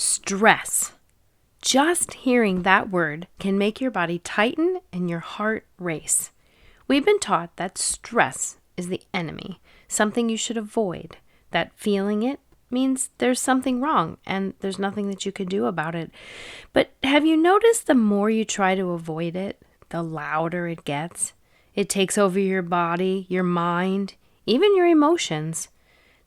Stress. Just hearing that word can make your body tighten and your heart race. We've been taught that stress is the enemy, something you should avoid, that feeling it means there's something wrong and there's nothing that you can do about it. But have you noticed the more you try to avoid it, the louder it gets? It takes over your body, your mind, even your emotions.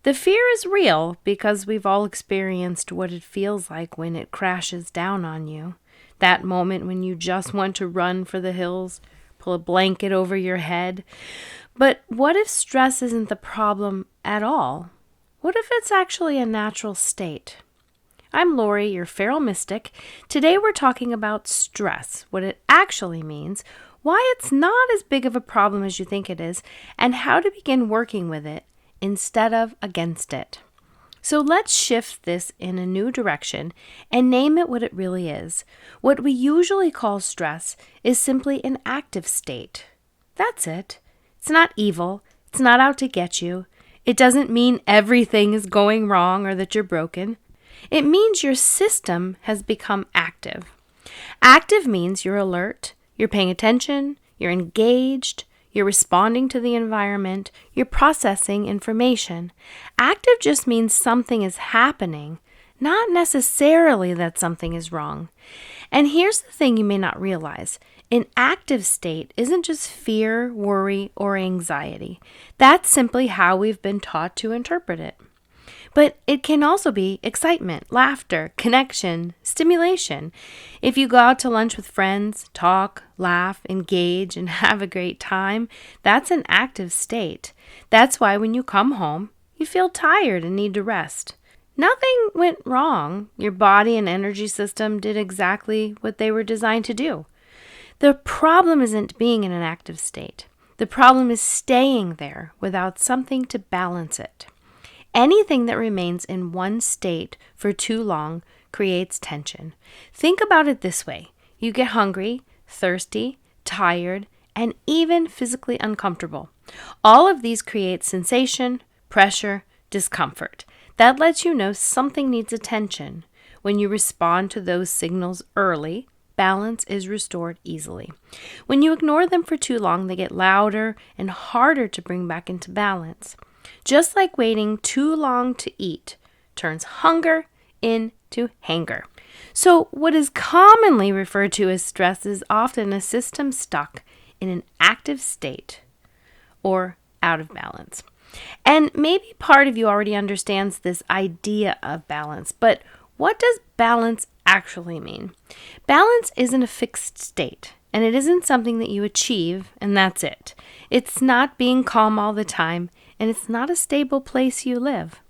The fear is real because we've all experienced what it feels like when it crashes down on you. That moment when you just want to run for the hills, pull a blanket over your head. But what if stress isn't the problem at all? What if it's actually a natural state? I'm Laurie, your feral mystic. Today we're talking about stress, what it actually means, why it's not as big of a problem as you think it is, and how to begin working with it instead of against it. So let's shift this in a new direction and name it what it really is. What we usually call stress is simply an active state. That's it. It's not evil. It's not out to get you. It doesn't mean everything is going wrong or that you're broken. It means your system has become active. Active means you're alert, you're paying attention, you're engaged, you're responding to the environment, you're processing information. Active just means something is happening, not necessarily that something is wrong. And here's the thing you may not realize. An active state isn't just fear, worry, or anxiety. That's simply how we've been taught to interpret it. But it can also be excitement, laughter, connection, stimulation. If you go out to lunch with friends, talk, laugh, engage, and have a great time, that's an active state. That's why when you come home, you feel tired and need to rest. Nothing went wrong. Your body and energy system did exactly what they were designed to do. The problem isn't being in an active state. The problem is staying there without something to balance it. Anything that remains in one state for too long creates tension. Think about it this way. You get hungry, thirsty, tired, and even physically uncomfortable. All of these create sensation, pressure, discomfort. That lets you know something needs attention. When you respond to those signals early, balance is restored easily. When you ignore them for too long, they get louder and harder to bring back into balance. Just like waiting too long to eat turns hunger into hanger. So what is commonly referred to as stress is often a system stuck in an active state or out of balance. And maybe part of you already understands this idea of balance, but what does balance actually mean? Balance isn't a fixed state, and it isn't something that you achieve and that's it. It's not being calm all the time, and it's not a stable place you live.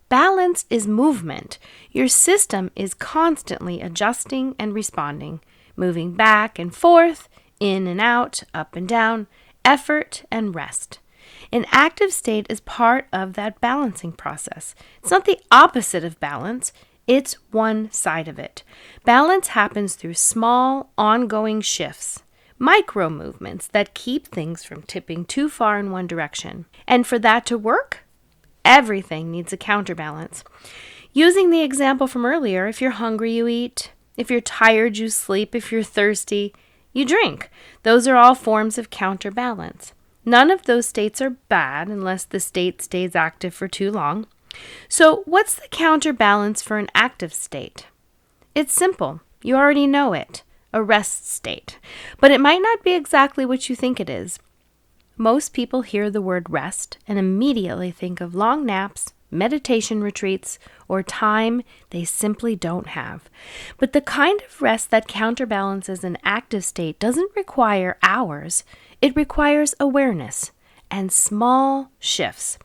Balance is movement. Your system is constantly adjusting and responding, moving back and forth, in and out, up and down, effort and rest. An active state is part of that balancing process. It's not the opposite of balance. It's one side of it. Balance happens through small, ongoing shifts, micro movements that keep things from tipping too far in one direction. And for that to work, everything needs a counterbalance. Using the example from earlier, if you're hungry, you eat. If you're tired, you sleep. If you're thirsty, you drink. Those are all forms of counterbalance. None of those states are bad unless the state stays active for too long. So what's the counterbalance for an active state? It's simple. You already know it. A rest state. But it might not be exactly what you think it is. Most people hear the word rest and immediately think of long naps, meditation retreats, or time they simply don't have. But the kind of rest that counterbalances an active state doesn't require hours. It requires awareness and small shifts.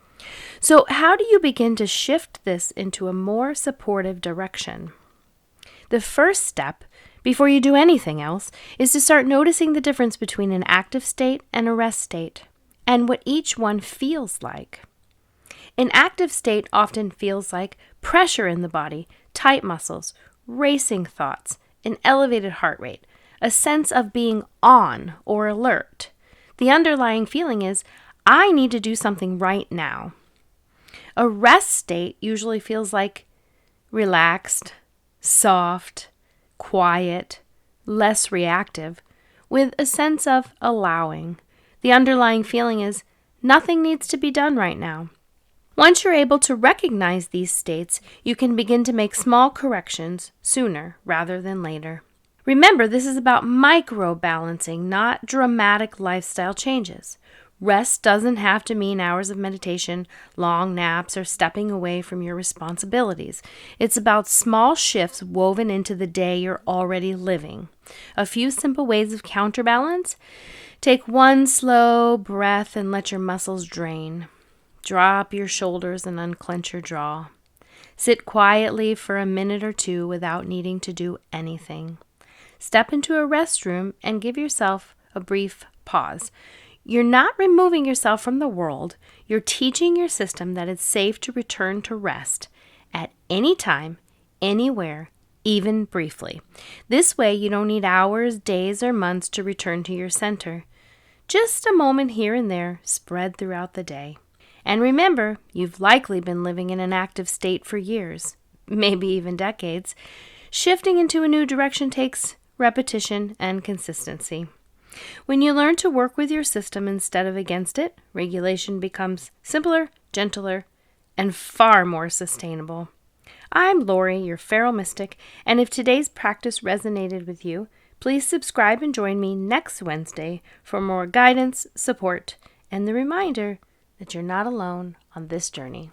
So how do you begin to shift this into a more supportive direction? The first step, before you do anything else, is to start noticing the difference between an active state and a rest state, and what each one feels like. An active state often feels like pressure in the body, tight muscles, racing thoughts, an elevated heart rate, a sense of being on or alert. The underlying feeling is, I need to do something right now. A rest state usually feels like relaxed, soft, quiet, less reactive, with a sense of allowing. The underlying feeling is nothing needs to be done right now. Once you're able to recognize these states, you can begin to make small corrections sooner rather than later. Remember, this is about micro-balancing, not dramatic lifestyle changes. Rest doesn't have to mean hours of meditation, long naps, or stepping away from your responsibilities. It's about small shifts woven into the day you're already living. A few simple ways of counterbalance. Take one slow breath and let your muscles drain. Drop your shoulders and unclench your jaw. Sit quietly for a minute or two without needing to do anything. Step into a restroom and give yourself a brief pause. You're not removing yourself from the world. You're teaching your system that it's safe to return to rest at any time, anywhere, even briefly. This way, you don't need hours, days, or months to return to your center. Just a moment here and there, spread throughout the day. And remember, you've likely been living in an active state for years, maybe even decades. Shifting into a new direction takes repetition and consistency. When you learn to work with your system instead of against it, regulation becomes simpler, gentler, and far more sustainable. I'm Laurie, your feral mystic, and if today's practice resonated with you, please subscribe and join me next Wednesday for more guidance, support, and the reminder that you're not alone on this journey.